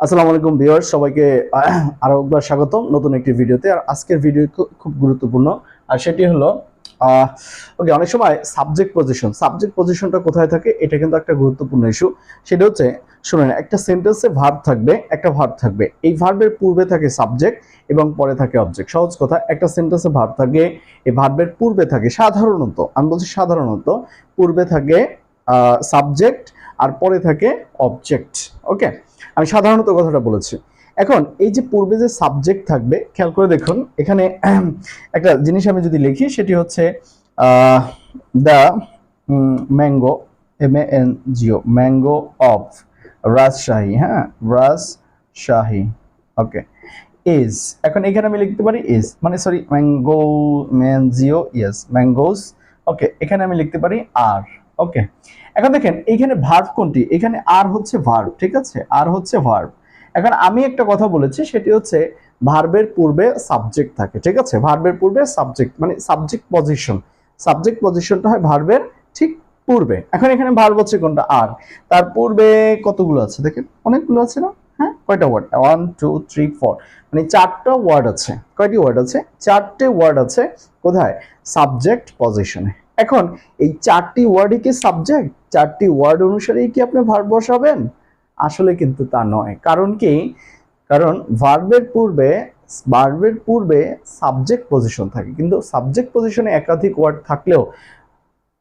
আসসালামু আলাইকুম ভিউয়ার্স, সবাইকে আরো একবার স্বাগতম নতুন একটি ভিডিওতে। আর আজকের ভিডিও খুব গুরুত্বপূর্ণ, আর সেটি হলো ওকে, অনেক সময় সাবজেক্ট পজিশনটা কোথায় থাকে এটা কিন্তু একটা গুরুত্বপূর্ণ ইস্যু। সেটা হচ্ছে, শুনুন, একটা সেন্টেন্সে ভার্ব থাকবে, এই ভার্বের পূর্বে থাকে সাবজেক্ট এবং পরে থাকে অবজেক্ট। সহজ কথা, একটা সেন্টেন্সে ভার্ব থাকে, এই ভার্বের পূর্বে থাকে সাধারণত, আমি বলছি সাধারণত, পূর্বে থাকে সাবজেক্ট আর পরে থাকে অবজেক্ট। ওকে, আমি সাধারণত কথাটা বলেছি। এখন এই যে পূর্বে যে সাবজেক্ট থাকবে, খেয়াল করে দেখুন এখানে একটা জিনিস আমি যদি লিখি, সেটি হচ্ছে the mango, MANGO, mango of Rajshahi. হ্যাঁ, রাজশাহী। ওকে, ইজ, এখন এখানে আমি লিখতে পারি ইজ, মানে সরি, ম্যাঙ্গো, ম্যানজিও, ইয়েস, ম্যাঙ্গোস। ওকে, এখানে আমি লিখতে পারি আর। ওকে, এখন দেখেন এইখানে ভার্ব কোনটি, এখানে আর হচ্ছে ভার্ব, ঠিক আছে, আর হচ্ছে ভার্ব। এখন আমি একটা কথা বলেছি, সেটি হচ্ছে ভার্বের পূর্বে সাবজেক্ট থাকে, ঠিক আছে, ভার্বের পূর্বে সাবজেক্ট, মানে সাবজেক্ট পজিশনটা হয় ভার্বের ঠিক পূর্বে। এখন এখানে ভার্ব হচ্ছে কোনটা, আর, তার পূর্বে কতগুলো আছে দেখেন, অনেকগুলো আছে না? হ্যাঁ, কয়টা ওয়ার্ড, 1 2 3 4, মানে 4টা ওয়ার্ড আছে। কয়টি ওয়ার্ড আছে? 4টে ওয়ার্ড আছে। কোথায়? সাবজেক্ট পজিশনে। এখন এই 4টি ওয়ার্ডই কি সাবজেক্ট? 4টি ওয়ার্ড অনুসারেই কি আপনি ভার্ব বসাবেন? আসলে কিন্তু তা নয়। কারণ কি? কারণ ভার্বের পূর্বে সাবজেক্ট পজিশন থাকে, কিন্তু সাবজেক্ট পজিশনে একাধিক ওয়ার্ড থাকলেও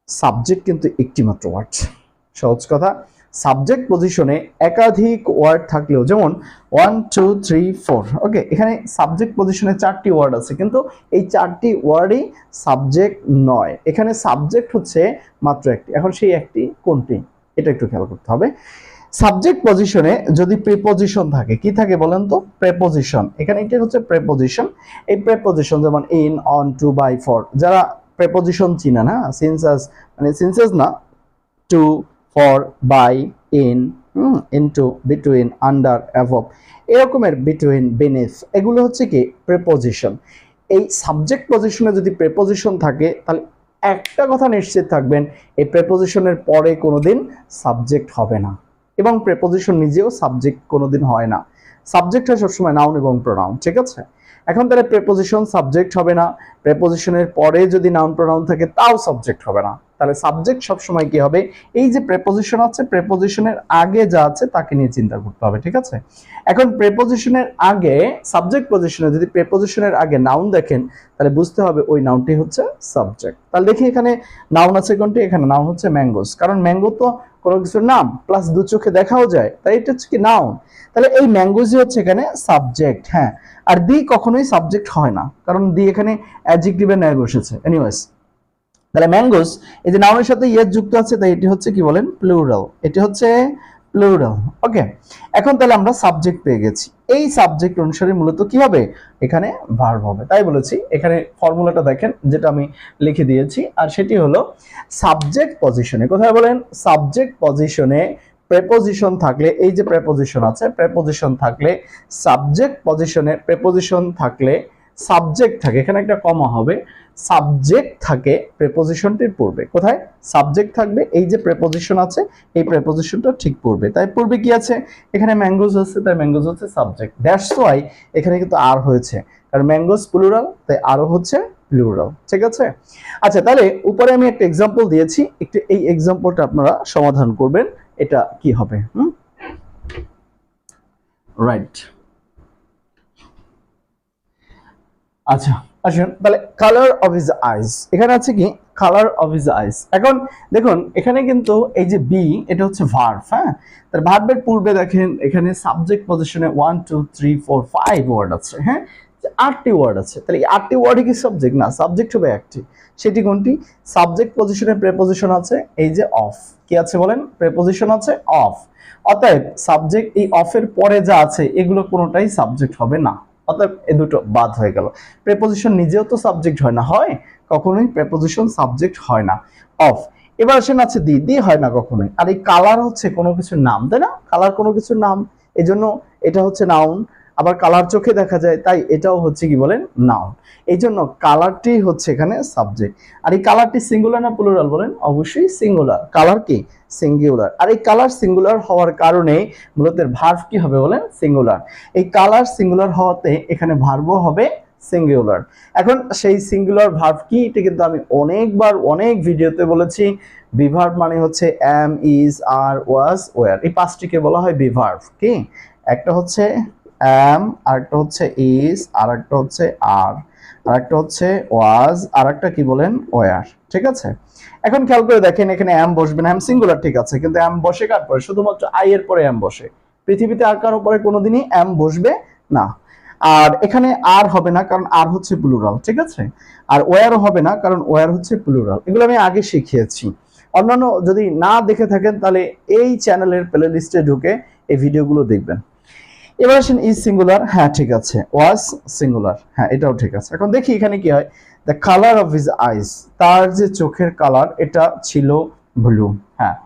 সাবজেক্ট কিন্তু একটি মাত্র ওয়ার্ড। সহজ কথা, সাবজেক্ট পজিশনে একাধিক ওয়ার্ড থাকলেও, যেমন 1 2 3 4, ওকে, এখানে সাবজেক্ট পজিশনে 4টি ওয়ার্ড আছে, কিন্তু এই 4টি ওয়ার্ডই সাবজেক্ট নয়। এখানে সাবজেক্ট হচ্ছে মাত্র একটি। এখন সেই একটি কোনটি, এটা একটু খেয়াল করতে হবে। সাবজেক্ট পজিশনে যদি প্রিপজিশন থাকে, কি থাকে বলেন তো? প্রিপজিশন। এখানে এটা হচ্ছে প্রিপজিশন। এই প্রিপজিশন যেমন in, on, to, by, for, যারা প্রিপজিশন চিনেন, হ্যাঁ, সিন্সেস না, to, for, by, in, into, between, under, above, এরকমের বিটুইন, বিনিথ, এগুলো হচ্ছে কি প্রিপজিশন। এই সাবজেক্ট পজিশনে যদি প্রিপজিশন থাকে, তাহলে একটা কথা নিশ্চিত থাকবেন, এই প্রিপজিশনের পরে কোনোদিন সাবজেক্ট হবে না, এবং প্রিপজিশন নিজেও সাবজেক্ট কোনোদিন হয় না। সাবজেক্ট হয় সবসময় নাউন এবং প্রোনাউন, ঠিক আছে। এখন তাহলে প্রিপজিশন সাবজেক্ট হবে না, প্রিপজিশনের পরে যদি নাউন প্রোনাউন থাকে তাও সাবজেক্ট হবে না। তাহলে সাবজেক্ট সবসময় কি হবে? এই যে প্রিপজিশন আছে, প্রিপজিশনের আগে যা আছে তাকে নিয়ে চিন্তা করতে হবে, ঠিক আছে। এখন প্রিপজিশনের আগে, সাবজেক্ট পজিশনে যদি প্রিপজিশনের আগে নাউন দেখেন, তাহলে বুঝতে হবে ওই নাউনটি হচ্ছে সাবজেক্ট। তাহলে দেখি এখানে নাউন আছে কোনটি, এখানে নাউন হচ্ছে ম্যাঙ্গোস, কারণ ম্যাঙ্গো তো কোনো কিছুর নাম, প্লাস দু চোখে দেখাও যায়, তাই এটা হচ্ছে কি নাউন। তাহলে এই ম্যাঙ্গোজি হচ্ছে এখানে সাবজেক্ট। হ্যাঁ, আর দি কখনোই সাবজেক্ট হয় না, কারণ দি এখানে অ্যাডজেক্টিভের ন্যায় বসেছে। এনিওয়েজ, তাহলে ম্যাঙ্গোস এই যে নাউনের সাথে ইয়েস যুক্ত আছে, তাই এটি হচ্ছে কি বলেন, প্লুরাল। এটি হচ্ছে প্লুরাল। ওকে, এখন তাহলে আমরা সাবজেক্ট পেয়ে গেছি। এই সাবজেক্ট অনুসারে মূলত কি হবে? এখানে ভার্ব হবে। তাই বলেছি, এখানে ফর্মুলাটা দেখেন যেটা আমি লিখে দিয়েছি, আর সেটি হলো সাবজেক্ট পজিশনে। কোথায় বলেন? সাবজেক্ট পজিশনে প্রেপোজিশন থাকলে, এই যে প্রেপোজিশন আছে, প্রেপোজিশন থাকলে, সাবজেক্ট পজিশনে প্রেপোজিশন থাকলে সাবজেক্ট থাকে, এখানে একটা কমা হবে, সাবজেক্ট থাকে প্রেপোজিশনটির পূর্বে। কোথায়? সাবজেক্ট থাকবে, এই যে প্রেপোজিশন আছে, এই প্রেপোজিশনটা ঠিক পূর্বে। তাই পূর্বে কি আছে? এখানে ম্যাঙ্গোজ আছে, তাই ম্যাঙ্গোজ হচ্ছে সাবজেক্ট। দ্যাটস ওয়াই এখানে কিন্তু আর হয়েছে, কারণ ম্যাঙ্গোজ প্লুরাল, তাই আরও হচ্ছে প্লুরাল, ঠিক আছে। আচ্ছা, তাহলে উপরে আমি একটা এক্সাম্পল দিয়েছি, একটু এই এক্সাম্পলটা আপনারা সমাধান করবেন, এটা কি হবে। রাইট। আচ্ছা, আসুন তাহলে কালার অফ হিজ আইস, এখানে আছে কি কালার অফ হিজ আইস। এখন দেখুন এখানে কিন্তু এই যে বি, এটা হচ্ছে ভার্ব। হ্যাঁ, তার ভার্বের পূর্বে দেখেন এখানে সাবজেক্ট পজিশনে 1 2 3 4 5 ওয়ার্ড আছে। হ্যাঁ, 8টি ওয়ার্ড আছে। তাহলে এই 8টি ওয়ার্ডই কি সাবজেক্ট? না, সাবজেক্ট হবে একটি। সেটি কোনটি? সাবজেক্ট পজিশনে প্রেপোজিশন আছে, এই যে অফ। কি আছে বলেন? প্রেপোজিশন আছে অফ। অতএব সাবজেক্ট, এই অফের পরে যা আছে এগুলো কোনোটাই সাবজেক্ট হবে না। অতএব এই দুটো বাদ হয়ে গেল। প্রেপোজিশন নিজেও তো সাবজেক্ট হয় না, হয়? কখনোই প্রেপোজিশন সাবজেক্ট হয় না। অফ। এবার আসেন আছে দি, দি হয় না কখনোই। আর এই কালার হচ্ছে কোনো কিছুর নাম, তাই না? কালার কোনো কিছুর নাম, এজন্য এটা হচ্ছে নাউন। আবার কালার চোখে দেখা যায়, তাই এটাও হচ্ছে কি বলেন নাউন। এই জন্য কালারটি হচ্ছে এখানে সাবজেক্ট। আর এই কালারটি সিঙ্গুলার না প্লুরাল বলেন? অবশ্যই সিঙ্গুলার। কালার কি সিঙ্গুলার। আর এই কালার সিঙ্গুলার হওয়ার কারণে মূলত ভার্ব কি হবে বলেন? সিঙ্গুলার। এই কালার সিঙ্গুলার হওয়াতে এখানে ভার্বও হবে সিঙ্গুলার। এখন সেই সিঙ্গুলার ভার্ব কি, এটা কিন্তু আমি অনেকবার অনেক ভিডিওতে বলেছি। বিভার্ব মানে হচ্ছে am, is, are, was, were. এই পাঁচটিকে বলা হয় বিভার্ব। কি? একটা হচ্ছে এম, আরেকটা হচ্ছে ইজ, আরেকটা হচ্ছে আর, আরেকটা হচ্ছে ওয়াজ, আরেকটা কি বলেন? ওয়ার। ঠিক আছে? এখন খেয়াল করে দেখেন, এখানে এম বসবে না, এম সিঙ্গুলার ঠিক আছে, কিন্তু এম বসে কার পরে? শুধুমাত্র আই এর পরে এম বসে। পৃথিবীতে আর কারো পরে কোনোদিনই এম বসবে না। আর এখানে আর হবে না, কারণ আর হচ্ছে প্লুরাল। ঠিক আছে? আর ওয়ারও হবে না, কারণ ওয়ার হচ্ছে প্লুরাল। এগুলো আমি আগে শিখিয়েছি। অন্যান্য যদি না দেখে থাকেন তাহলে এই চ্যানেলের প্লে লিস্টে ঢুকে এই ভিডিওগুলো দেখবেন। এবার আসেন ইজ সিঙ্গুলার, হ্যাঁ ঠিক আছে। ওয়াজ সিঙ্গুলার, হ্যাঁ এটাও ঠিক আছে। এখন দেখি এখানে কি হয়। The colour of his eyes, তার যে চোখের কালার এটা ছিল ব্লু। হ্যাঁ,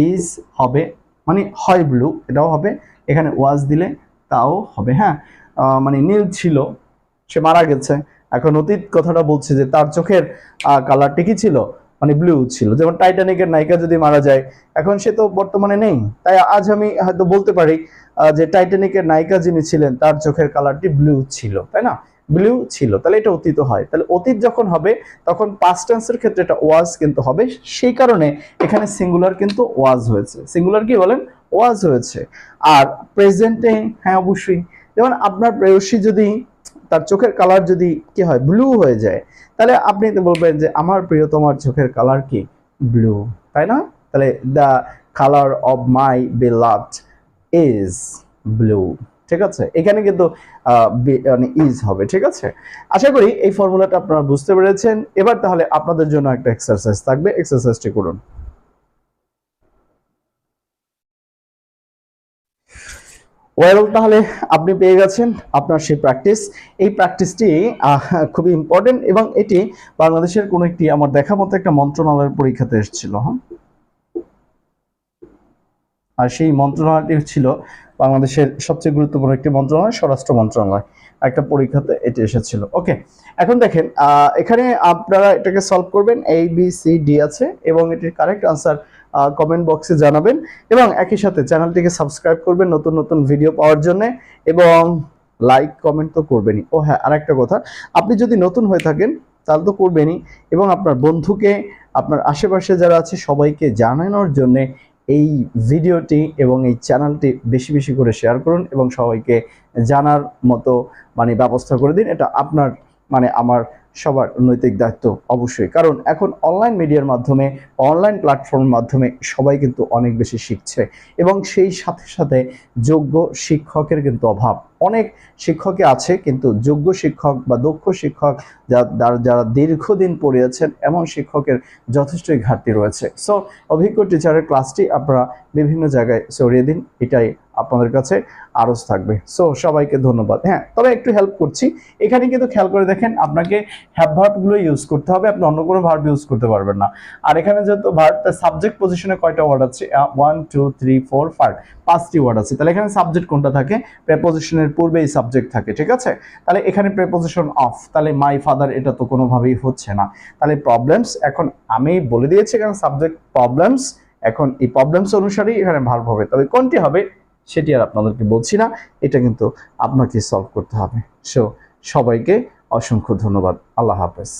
ইজ হবে মানে হয় ব্লু, এটাও হবে। এখানে ওয়াজ দিলে তাও হবে। হ্যাঁ, মানে নীল ছিল, সে মারা গেছে। এখন অতীত কথাটা বলছে যে তার চোখের কালারটি কি ছিল? মানে ব্লু ছিল। যেমন টাইটানিকের নায়িকা যদি মারা যায়, এখন সে তো বর্তমানে নেই, তাই আজ আমি হয়তো বলতে পারি যে টাইটানিকের নায়িকা যিনি ছিলেন তার চোখের কালারটি ব্লু ছিল, তাই না? ব্লু ছিল, তাহলে এটা অতীত হয়। তাহলে অতীত যখন হবে তখন পাস্ট টেন্সের ক্ষেত্রে এটা ওয়াজ কিন্তু হবে। সেই কারণে এখানে সিঙ্গুলার কিন্তু ওয়াজ হয়েছে। সিঙ্গুলার কি বলেন? ওয়াজ হয়েছে। আর প্রেজেন্টে হ্যাঁ অবশ্যই, যেমন আপনার প্রেয়সী যদি তার চোখের কালার যদি কি হয়? ব্লু হয়ে যায়, তাহলে আপনি তো বলবেন যে আমার প্রিয়তমার চোখের কালার কি? ব্লু, তাই না? তাহলে the colour of my beloved is blue. ঠিক আছে? এখানে কিন্তু মানে ইজ হবে। ঠিক আছে? আশা করি এই ফর্মুলাটা আপনারা বুঝতে পেরেছেন। এবার তাহলে আপনাদের জন্য একটা এক্সারসাইজ থাকবে, এক্সারসাইজটি করুন। ওয়েল, তাহলে আপনি পেয়ে গেছেন আপনার সেই প্র্যাকটিস। এই প্র্যাকটিসটি খুবই ইম্পর্টেন্ট এবং এটি বাংলাদেশের কোন একটি আমার দেখা মতো একটা মন্ত্রণালয়ের পরীক্ষাতে এসেছিল। হ্যাঁ, আর সেই মন্ত্রণালয়টি ছিল বাংলাদেশের সবচেয়ে গুরুত্বপূর্ণ একটি মন্ত্রণালয়, স্বরাষ্ট্র মন্ত্রণালয়। একটা পরীক্ষাতে এটি এসেছিল। ওকে, এখন দেখেন এখানে আপনারা এটাকে সলভ করবেন। এ বি সি ডি আছে এবং এটির কারেক্ট আনসার কমেন্ট বক্সে জানাবেন এবং একই সাথে চ্যানেলটিকে সাবস্ক্রাইব করবেন নতুন নতুন ভিডিও পাওয়ার জন্য, এবং লাইক কমেন্ট তো করবেনই। ও হ্যাঁ, আরেকটা কথা, আপনি যদি নতুন হয়ে থাকেন তাহলে তো করবেনই, এবং আপনার বন্ধুকে, আপনার আশেপাশে যারা আছে সবাইকে জানানোর জন্য এই ভিডিওটি এবং এই চ্যানেলটি বেশি বেশি করে শেয়ার করুন এবং সবাইকে জানার মতো মানে ব্যবস্থা করে দিন। এটা আপনার মানে আমার সবার নৈতিক দায়িত্ব অবশ্যই, কারণ এখন অনলাইন মিডিয়ার মাধ্যমে, অনলাইন প্ল্যাটফর্মের মাধ্যমে সবাই কিন্তু অনেক বেশি শিখছে এবং সেই সাথে সাথে যোগ্য শিক্ষকের কিন্তু অভাব। অনেক শিক্ষকই আছে কিন্তু যোগ্য শিক্ষক বা দক্ষ শিক্ষক যারা দীর্ঘদিন পড়িয়েছেন এমন শিক্ষকের যথেষ্টই ঘাটতি রয়েছে। সো অভিজ্ঞ টিচারের ক্লাসটি আপনারা বিভিন্ন জায়গায় ছড়িয়ে দিন, এটাই আপনাদের কাছে আরজ থাকবে। সো সবাইকে ধন্যবাদ। হ্যাঁ, তবে একটু হেল্প করছি। এখানে কিন্তু খেয়াল করে দেখেন, আপনাকে হ্যাভ ভার্বগুলো ইউজ করতে হবে, আপনি অন্য কোনো ভার্ব ইউজ করতে পারবেন না। আর এখানে যেহেতু ভার্ব, তার সাবজেক্ট পজিশনে কয়টা ওয়ার্ড আছে? 1 2 3 4 5, 5টি ওয়ার্ড আছে। তাহলে এখানে সাবজেক্ট কোনটা থাকে? প্রেপোজিশনের পূর্বেই সাবজেক্ট থাকে। ঠিক আছে? তাহলে এখানে প্রেপোজিশন অফ, তাহলে মাই ফাদার এটা তো কোনোভাবেই হচ্ছে না। তাহলে প্রবলেমস, এখন আমি বলে দিয়েছি এখানে সাবজেক্ট প্রবলেমস, এখন এই প্রবলেমস অনুসারেই এখানে ভার্ব হবে। তবে কোনটি হবে সেটি আর আপনাদেরকে বলছি না, এটা কিন্তু আপনাকে সলভ করতে হবে। সো সবাইকে অসংখ্য ধন্যবাদ। আল্লাহ হাফেজ।